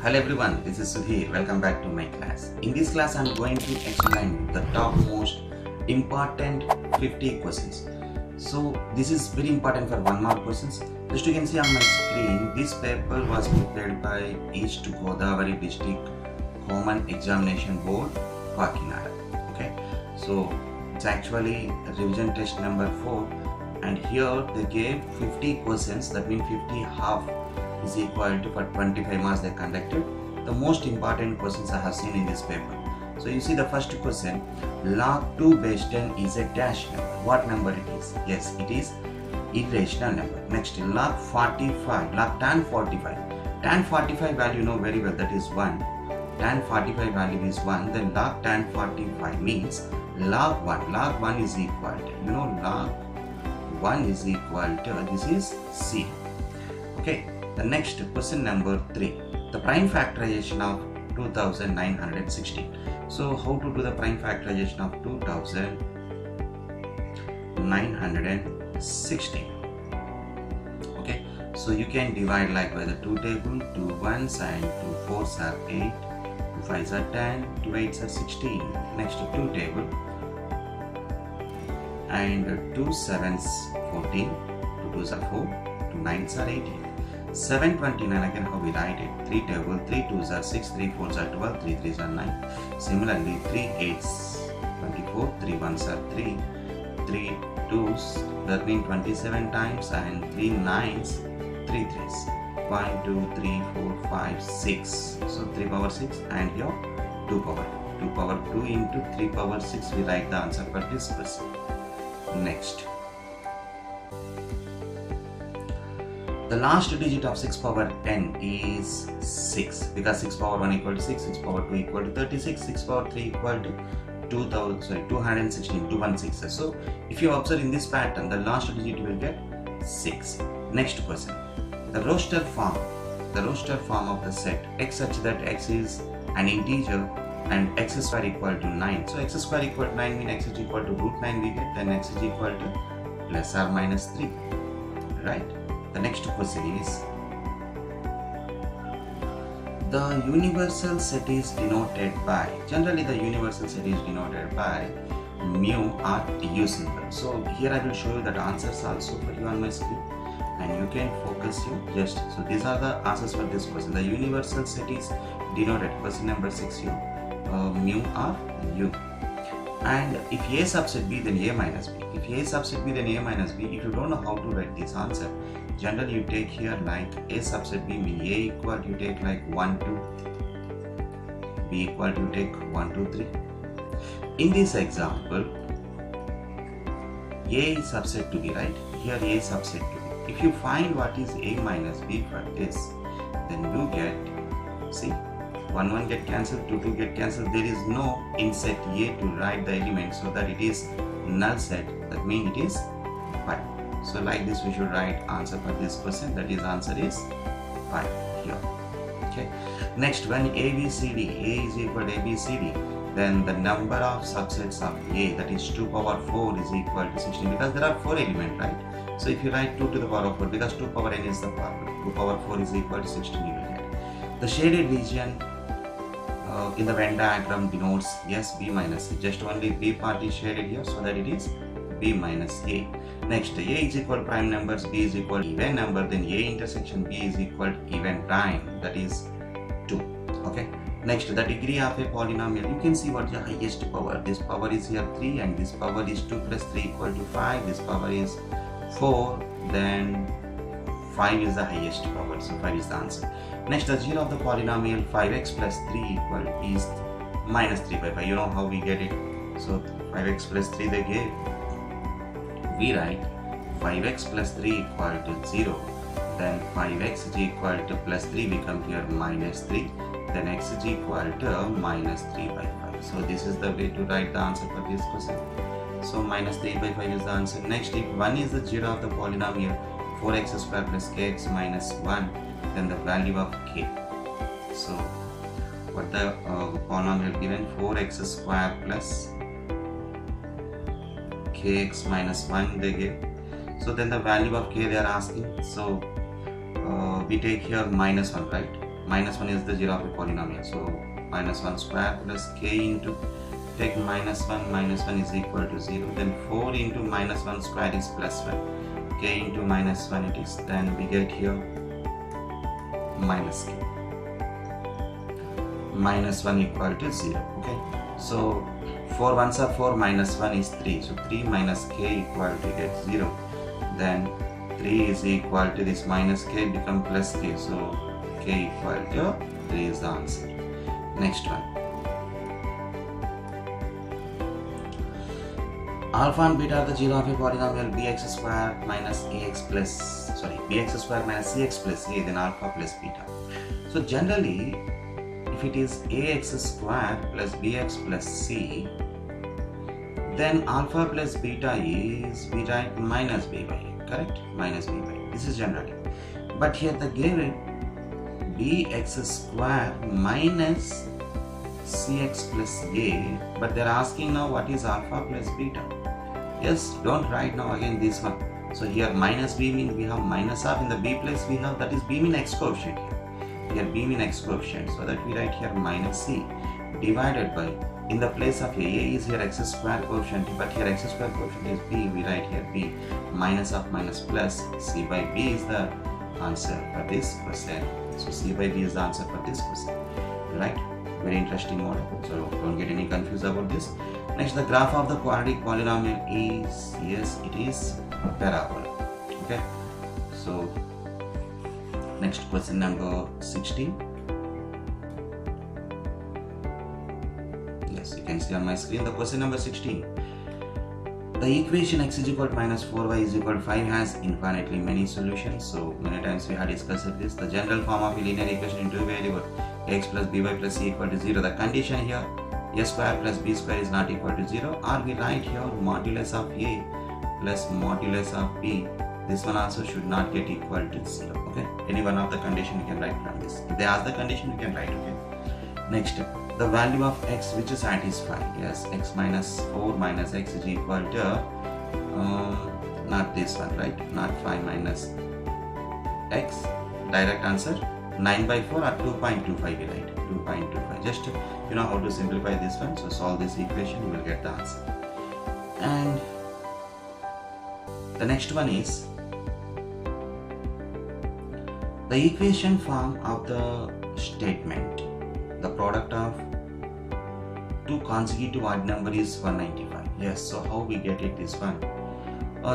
Hello everyone, this is Sudhir. Welcome back to my class. In this class, I am going to explain the top most important 50 questions. So this is very important for 1 mark questions. Just you can see on my screen, this paper was prepared by East Godavari District Common Examination Board, Kakinada. Okay, so it's actually revision test number 4, and here they gave 50 questions. That means 50 half is equal to for 25 marks they conducted. The most important questions I have seen in this paper. So you see the first question, log 2 base 10 is a dash number. What number it is? Yes, it is irrational number. Next, log 45, log tan 45. Tan 45 value you know very well, that is 1. Tan 45 value is 1. Then log tan 45 means log 1. Log 1 is equal to, log 1 is equal to, this is C. Okay. The next question number 3, the prime factorization of 2916. So how to do the prime factorization of 2916? Okay, so you can divide like by the 2 table, 2 1s and 2 4s are 8, 2 5s are 10, 2 8s are 16. Next 2 table and 2 7s 14, 2 2s are 4, 2 9s are 18. 729 again how we write it, 3 table, 3 2s are 6, 3 4s are 12, 3 3s are 9. Similarly 3 8s 24, 3 1s are 3, 3 2s that means 27 times and 3 9s 3 3s 1 2 3 4 5 6. So 3 power 6 and here 2 power 2 into 3 power 6 we write the answer for this question. Next, the last digit of 6 power 10 is 6, because 6 power 1 equal to 6, 6 power 2 equal to 36, 6 power 3 equal to 216, 216. So if you observe in this pattern, the last digit you will get 6. Next question, the roster form of the set x such that x is an integer and x square equal to 9. So x square equal to 9 means x is equal to root 9 we get, then x is equal to plus or minus 3, right? The next question is, the universal set is denoted by, generally the universal set is denoted by mu or u symbol. So here I will show you that answers also for you on my screen and you can focus you just. So these are the answers for this question. The universal set is denoted, question number 6 here, mu or u. And if A subset B, then A minus B. If A subset B, then A minus B. If you don't know how to write this answer, generally you take here like A subset B means A equal, you take like 1 2, B equal to take 1 2 3. In this example, A is subset to B, right? Here A is subset to B. If you find what is A minus B for this, then you get, see, 1 1 get cancelled, 2 2 get cancelled. There is no in set A to write the element, so that it is null set. That means it is 5. So like this we should write answer for this question, that is answer is 5 here. Okay. Next, when A is equal to ABCD, then the number of subsets of A, that is 2 power 4 is equal to 16, because there are 4 elements, right? So if you write 2 to the power of 4, because 2 power n is the power, 2 power 4 is equal to 16 you will get. The shaded region in the Venn diagram denotes yes, B minus C. Just only B part is shaded here, so that it is B minus A. Next, A is equal to prime numbers, B is equal to even number, then A intersection B is equal to even prime, that is 2. Okay. Next, the degree of a polynomial, you can see what the highest power. This power is here 3 and this power is 2 plus 3 equal to 5. This power is 4, then 5 is the highest power, so 5 is the answer. Next, the 0 of the polynomial 5x plus 3 equal is minus 3 by 5. You know how we get it. So 5x plus 3 they gave. We write 5x plus 3 equal to 0. Then 5x is equal to plus 3 become here minus 3. Then x is equal to minus 3 by 5. So this is the way to write the answer for this question. So minus 3 by 5 is the answer. Next, if 1 is the 0 of the polynomial 4x square plus kx minus 1, then the value of k. So what the polynomial given, 4x square plus kx minus 1 they give. So then the value of k they are asking. So we take here minus 1, right? minus 1 is the Giraffe polynomial, so minus 1 square plus k into, take minus 1 is equal to 0, then 4 into minus 1 square is plus 1, k into minus 1 it is, then we get here minus k, minus 1 equal to 0. Okay, so 4 ones are 4, minus 1 is 3, so 3 minus k equal to get 0, then 3 is equal to this minus k become plus k, so k equal to 3 is the answer. Next one, alpha and beta are the Giraffe polynomial bx square minus ax plus, bx square minus cx plus a, then alpha plus beta. So generally, if it is ax square plus bx plus c, then alpha plus beta is, we write minus b by a, correct? Minus b by a. This is generally. But here they gave it bx square minus cx plus a, but they are asking now what is alpha plus beta. Yes, don't write now again this one. So here minus b means we have minus half, in the b place we have, that is b mean x coefficient here. Here b mean x coefficient, so that we write here minus c divided by, in the place of a is here x square coefficient, but here x square coefficient is b, we write here b minus half minus plus c by b is the answer for this question. So c by b is the answer for this question, right? Very interesting model, so don't get any confused about this. Next, the graph of the quadratic polynomial is, yes, it is parabola. Okay, so next question number 16. Yes, you can see on my screen the question number 16. The equation x is equal to minus 4y is equal to 5 has infinitely many solutions. So many times we have discussed this. The general form of a linear equation in two variables x plus by plus c equal to 0. The condition here, a square plus b square is not equal to 0, or we write here modulus of a plus modulus of b. This one also should not get equal to 0. Okay, any one of the condition you can write from this. If they ask the condition, you can write. Okay, next, the value of x which is satisfied. Yes, x minus 4 minus x is equal to not this one, right? Not 5 minus x. Direct answer 9 by 4 or 2.25 we write. 2.25. Just you know how to simplify this one. So solve this equation, you will get the answer. And the next one is the equation form of the statement. The product of two consecutive odd number is 195. Yes, so how we get it this one?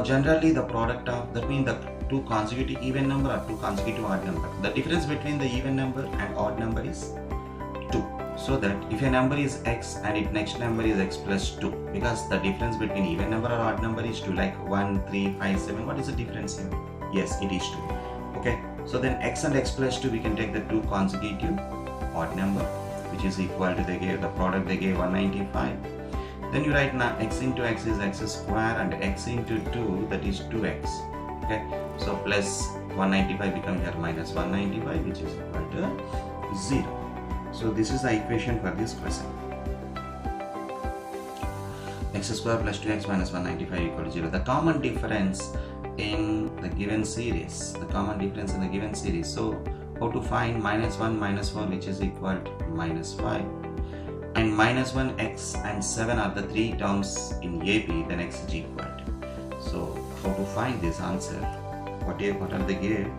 Generally the product of, that means the two consecutive even number or two consecutive odd number. The difference between the even number and odd number is 2. So that if a number is x and its next number is x plus 2, because the difference between even number or odd number is 2, like 1, 3, 5, 7. What is the difference here? Yes, it is 2. Okay, so then x and x plus 2, we can take the two consecutive odd number, which is equal to, they gave the product, they gave 195. Then you write now x into x is x square and x into 2, that is 2x. Okay, so plus 195 become here minus 195, which is equal to 0. So this is the equation for this question. X square plus 2x minus 195 equal to 0. The common difference in the given series. So how to find minus 1 minus 4, which is equal to minus 5, and minus 1, x and 7 are the three terms in AP, then x is equal to. So how to find this answer? What are they gave?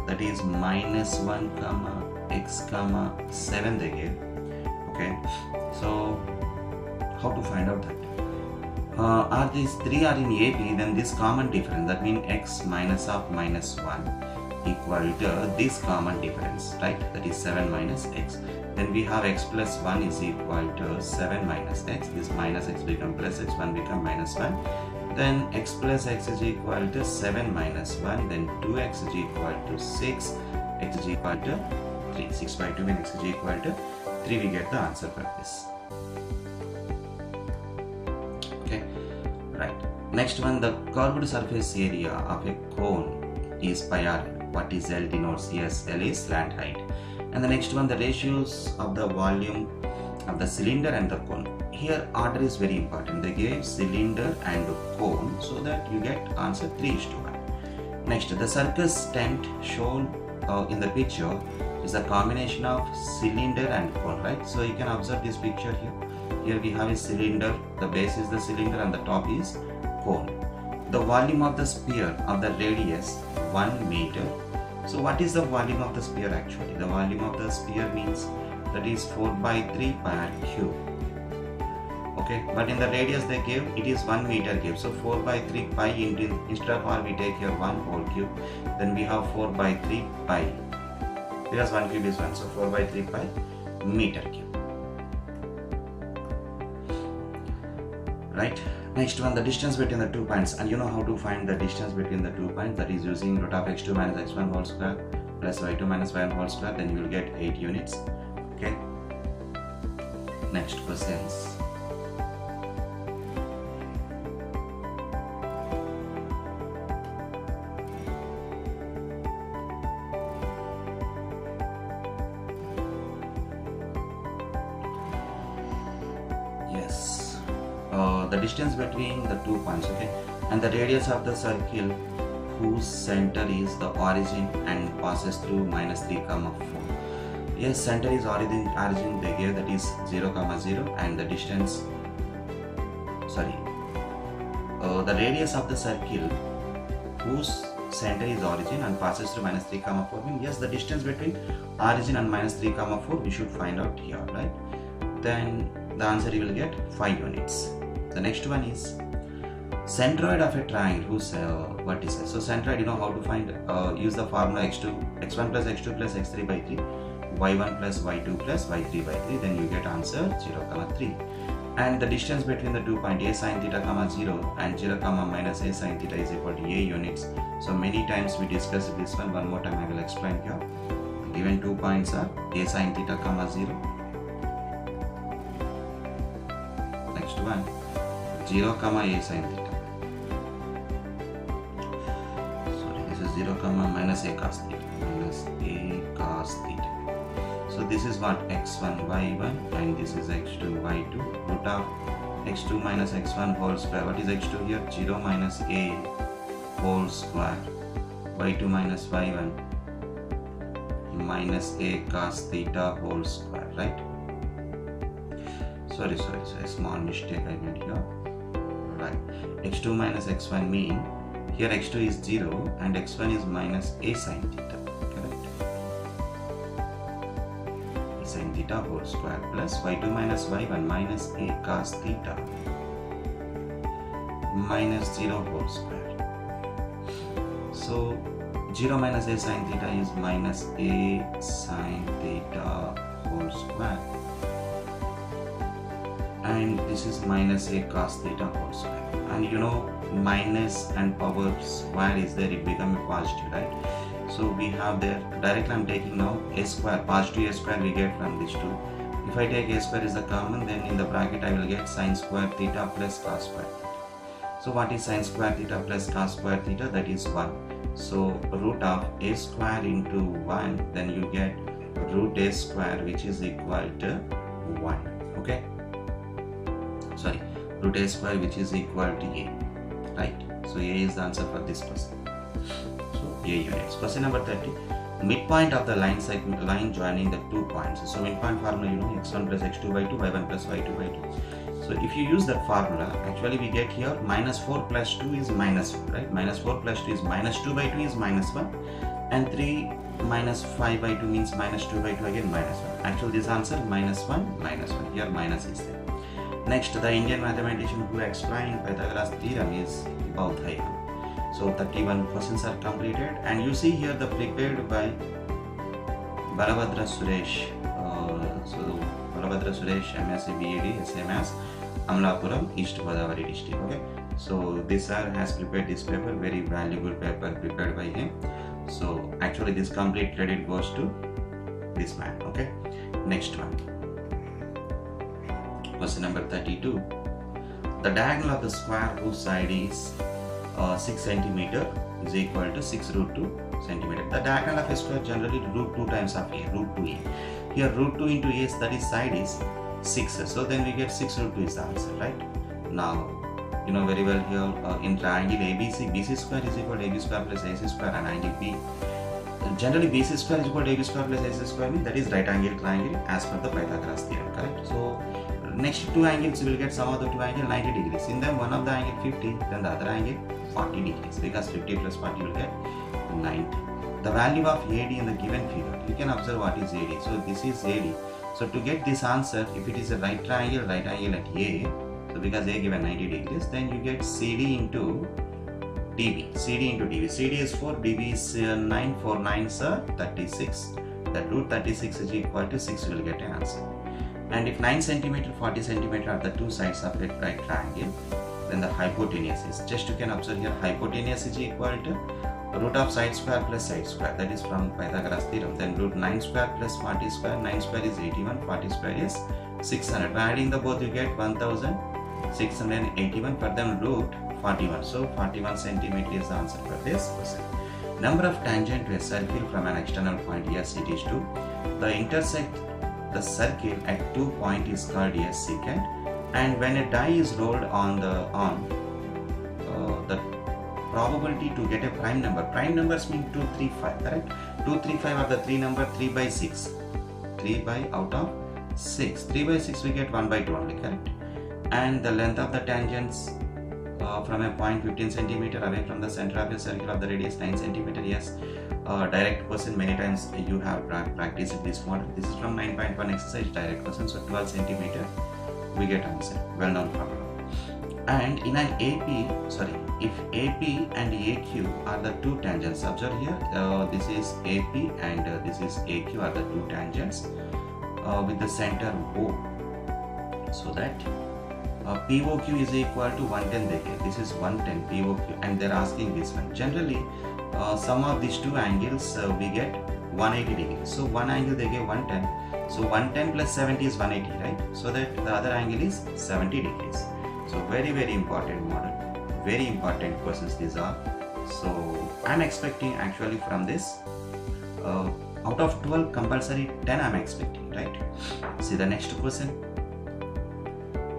That is minus 1 comma x comma 7 they gave. Okay, so how to find out that? Are these three are in AP, then this common difference, that means x minus of minus 1 equal to this common difference, right? That is 7 minus x. Then we have x plus 1 is equal to 7 minus x. This minus x become plus x, 1 become minus 1. Then x plus x is equal to 7 minus 1. Then 2x is equal to 6. X is equal to 3. 6 by 2 when x is equal to 3, we get the answer for this. Okay, right. Next one, the curved surface area of a cone is pi r. What is L denotes? Yes, L is slant height. And the next one, the ratios of the volume of the cylinder and the cone. Here order is very important. They gave cylinder and cone, so that you get answer 3:1. Next, the circus tent shown in the picture is a combination of cylinder and cone, right? So you can observe this picture here. Here we have a cylinder, the base is the cylinder and the top is cone. The volume of the sphere of the radius 1 meter. So what is the volume of the sphere actually? The volume of the sphere means that is 4 by 3 pi cube. Okay, but in the radius they gave it is 1 meter cube. So 4 by 3 pi instead of r we take here 1 whole cube. Then we have 4 by 3 pi. Because 1 cube is 1, so 4 by 3 pi meter cube. Right. Next one, the distance between the 2 points, and you know how to find the distance between the 2 points, that is using root of x2 minus x1 whole square plus y2 minus y1 whole square, then you will get 8 units. Okay. Next questions. Yes. The distance between the 2 points, okay, and the radius of the circle whose center is the origin and passes through minus 3 comma 4. Yes, center is origin they gave, that is 0 comma 0, and the distance, the radius of the circle whose center is origin and passes through minus 3 comma 4 means, yes, the distance between origin and minus 3 comma 4 we should find out here, right? Then the answer you will get 5 units. The next one is centroid of a triangle whose vertices. So centroid, you know how to find, use the formula x1 plus x2 plus x3 by 3, y1 plus y2 plus y3 by 3, then you get answer 0 comma 3. And the distance between the 2 points a sin theta comma 0 and 0 comma minus a sin theta is equal to a units. So many times we discussed this one more time I will explain here. The given 2 points are a sin theta comma 0. Next one, 0 comma a sin theta. Sorry, this is 0 comma minus a cos theta. Minus a cos theta. So this is what, x1 y1 and this is x2 y2. Root of x2 minus x1 whole square. What is x2 here? 0 minus a whole square. y2 minus y1 minus a cos theta whole square, right? Sorry, small mistake I made here. Right, x2 minus x1 mean here x2 is 0 and x1 is minus a sin theta, correct? A sin theta whole square plus y2 minus y1 minus a cos theta minus 0 whole square. So 0 minus a sin theta is minus a sin theta whole square. And this is minus a cos theta whole square, and you know minus and power square is there, it become a positive, right? So we have there, directly I am taking now a square, positive a square we get from these two. If I take a square is the common, then in the bracket I will get sin square theta plus cos square theta. So what is sin square theta plus cos square theta? That is 1. So root of a square into 1, then you get root a square which is equal to 1, okay? Sorry, root a square which is equal to a, right? So a is the answer for this question. So a units. Question number 30. Midpoint of the line joining the 2 points. So midpoint formula, you know, x1 plus x2 by 2, y1 plus y2 by 2. So if you use that formula, actually we get here minus 4 plus 2 is minus 4, right? Minus 4 plus 2 is minus 2 by 2 is minus 1, and 3 minus 5 by 2 means minus 2 by 2 again minus 1. Actually this answer minus 1, here minus is there. Next, the Indian mathematician who explained Pythagoras theorem is Baudhayan. So 31 questions are completed, and you see here the prepared by Balabhadra Suresh. So Balabhadra Suresh, MSc BEd, same as Amlapuram, East Godavari district. Okay. So this sir has prepared this paper, very valuable paper prepared by him. So actually this complete credit goes to this man. Okay. Next one. Question number 32. The diagonal of the square whose side is 6 cm is equal to 6 root 2 cm. The diagonal of a square generally root 2 times of a, root 2a. Here root 2 into a, that is side is 6. So then we get 6 root 2 is the answer, right? Now, you know very well here in triangle ABC, BC square is equal to AB square plus AC square, and angle B. generally BC square is equal to AB square plus AC square means that is right angle triangle as per the Pythagoras theorem, correct? So next two angles you will get sum of the two angles 90 degrees. In them one of the angle 50, then the other angle 40 degrees, because 50 plus 40 will get 90. The value of AD in the given figure, you can observe what is AD. So this is AD. So to get this answer, if it is a right triangle at A, so because A given 90 degrees, then you get CD into DB. CD into DB. CD is 4, DB is 9, 4 9s are 36. That root 36 is equal to 6, you will get an answer. And if 9 cm, 40 cm are the two sides of a right triangle, then the hypotenuse is, just you can observe here, hypotenuse is equal to root of side square plus side square, that is from Pythagoras theorem. Then root 9 square plus 40 square, 9 square is 81, 40 square is 600. By adding the both you get 1681, for them root 41. So 41 centimeter is the answer for this question. Number of tangent to a circle from an external point, yes it is 2. The intersect the circle at 2 point is called a secant, and when a die is rolled on the probability to get a prime numbers mean 2, 3, 5, correct? 2, 3, 5 are the three number, 3 by 6, 3 by out of 6, 3 by 6 we get 1 by 2 only, correct? And the length of the tangents from a point 15 centimeter away from the center of a circle of the radius 9 centimeter. Yes, direct question, many times you have practiced this model. This is from 9.1 exercise, direct question. So 12 centimeter we get answer, well known problem. And in an if AP and AQ are the two tangents, observe here, this is AP and this is AQ are the two tangents with the center O, so that POQ is equal to 110 they get. This is 110 POQ, and they're asking this one. Generally, sum of these two angles we get 180 degrees. So one angle they get 110. So 110 plus 70 is 180, right? So that the other angle is 70 degrees. So very important model, very important questions these are. So I'm expecting actually from this out of 12 compulsory 10 I'm expecting, right? See the next question.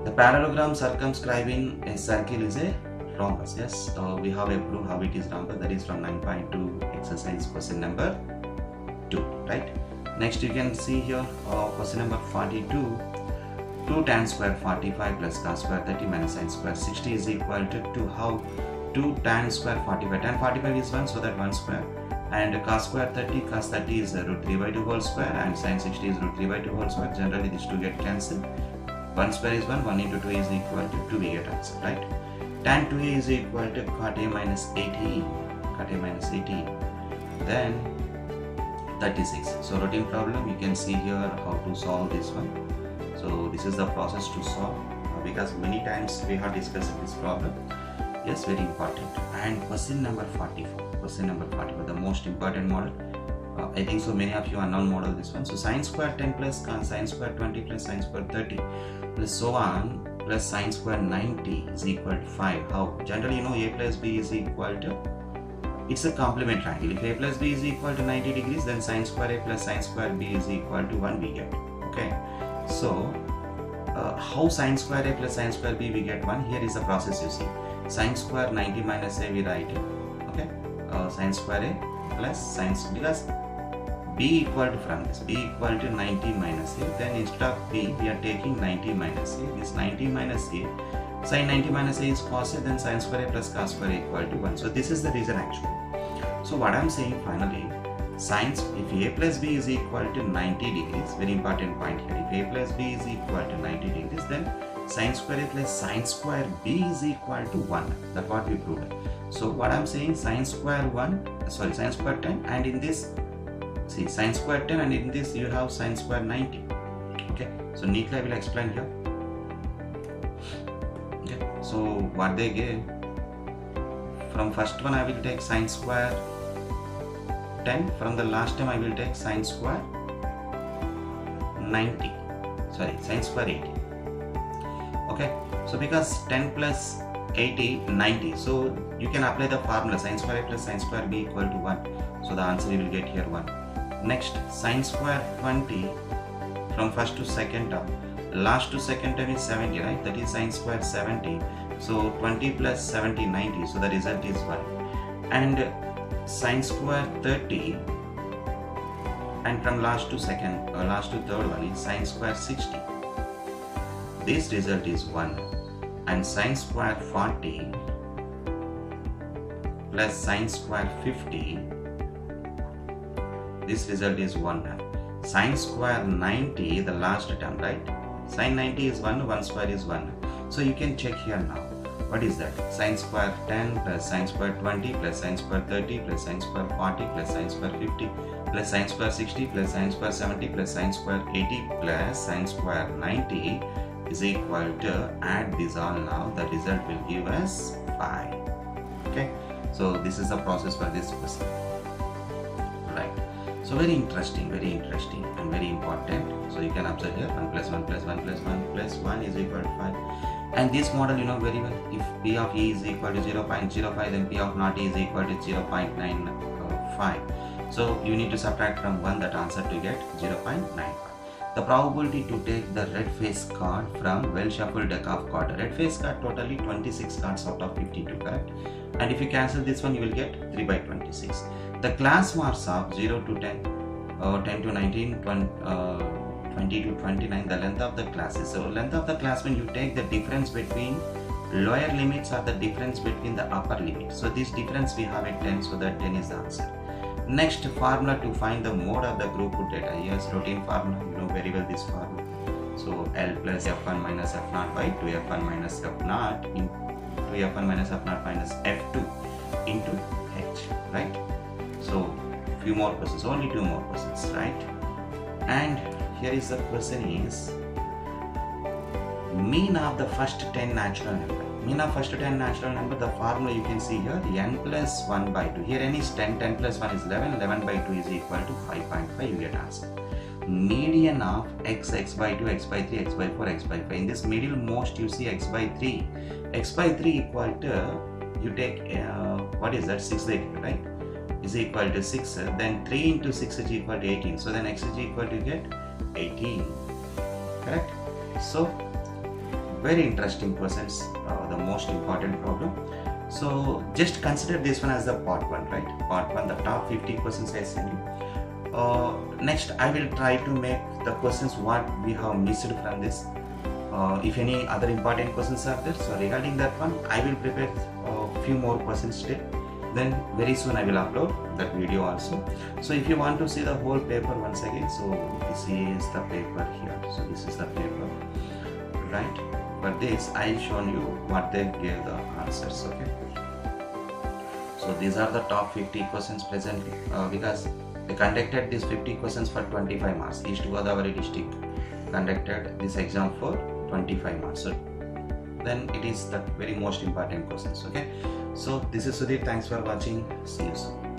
The parallelogram circumscribing a circle is a rhombus. Yes, we have a proof how it is rhombus, that is from 9.2 exercise question number 2, right? Next you can see here question number 42. 2 tan square 45 plus cos square 30 minus sin square 60 is equal to 2. How? 2 tan square 45. Tan 45 is 1, so that 1 square. And cos square 30, cos 30 is root 3 by 2 whole square, and sin 60 is root 3 by 2 whole square. Generally these two get cancelled. 1 square is 1, 1 into 2 is equal to 2, we get answer, right? Tan 2a is equal to cot a minus 80, then 36. So routine problem, you can see here how to solve this one. So this is the process to solve, because many times we have discussed this problem. Yes, very important. And question number 44, the most important model. I think so many of you are non-model this one. So sin square 10 plus cos sin square 20 plus sin square 30 plus so on plus sin square 90 is equal to 5. How? Generally you know a plus b is equal to, it's a complement triangle. If a plus b is equal to 90 degrees, then sin square a plus sin square b is equal to 1 we get. Okay. So how sin square a plus sin square b we get 1? Here is the process you see. Sin square 90 minus a we write it. Okay. Sin square a plus sin, because b equal to, from this b equal to 90 minus a, then instead of b we are taking 90 minus a. This 90 minus a, sin 90 minus a is cos a, then sin square a plus cos square a equal to 1. So this is the reason actually. So what I am saying finally, sin, if a plus b is equal to 90 degrees, very important point here, if a plus b is equal to 90 degrees, then sin square a plus sin square b is equal to 1. That's what we proved. So what I am saying, sin square 10, and in this, see, sin square 10, and in this you have sin square 90. Okay, so neatly I will explain here. Okay, so what they gave, from first one I will take sin square 10, from the last time I will take sin square 90, sin square 80. Okay, so because 10 plus 80, 90, so you can apply the formula sin square a plus sin square b equal to 1. So the answer you will get here 1. Next, sin square 20 from first to second term, last to second term is 70, right? That is sin square 70. So 20 plus 70, 90. So the result is 1. And sin square 30 and from last to third one is sine square 60. This result is 1, and sine square 40 plus sine square 50, this result is 1. Sine square 90, the last term, right? Sine 90 is 1, 1 square is 1. So you can check here now. What is that? Sine square 10 plus sine square 20 plus sine square 30 plus sine square 40 plus sine square 50 plus sine square 60 plus sine square 70 plus sine square 80 plus sine square 90 is equal to, add this all now, the result will give us 5. Okay, so this is the process for this question, right? So very interesting and very important. So you can observe here 1 plus 1 plus 1 plus 1 plus 1 is equal to 5. And this model you know very well. If P of E is equal to 0.05, then P of not E is equal to 0.95. So you need to subtract from 1 that answer to get 0.95. The probability to take the red face card from well shuffled deck of cards. Red face card totally 26 cards out of 52, correct? And if you cancel this one, you will get 3 by 26. The class marks of 0 to 10, 10 to 19, 20 to 29, the length of the classes. So length of the class when you take the difference between lower limits or the difference between the upper limits. So this difference we have at 10, so that 10 is the answer. Next, formula to find the mode of the group data. Yes, routine formula, you know very well this formula. So L plus F1 minus F0 by 2F1 minus F0 into 2F1 minus F0 minus F2 into H, right? So few more questions, only 2 more questions, right? And here is the question is mean of the first 10 natural number. Mean of first 10 natural number, the formula you can see here, n plus 1 by 2. Here n is 10, 10 plus 1 is 11, 11 by 2 is equal to 5.5, you get answer. Median of x, x by 2, x by 3, x by 4, x by 5. In this middle most you see x by 3. X by 3 equal to, you take, what is that, 6 right? Is equal to 6, then 3 into 6 is equal to 18. So then x is equal to get 18, correct? So very interesting questions, the most important problem. So just consider this one as the part 1, right? Part 1, the top 50 questions I sent you. Next I will try to make the questions what we have missed from this. If any other important questions are there, so regarding that one I will prepare a few more questions still. Then very soon I will upload that video also. So if you want to see the whole paper once again, so this is the paper here. So this is the paper, right? For this I shown you what they gave the answers, okay? So these are the top 50 questions presently, because they conducted these 50 questions for 25 marks. East Godavari district conducted this exam for 25 marks. So then it is the very most important questions, okay? So this is Sudhir, thanks for watching, see you soon.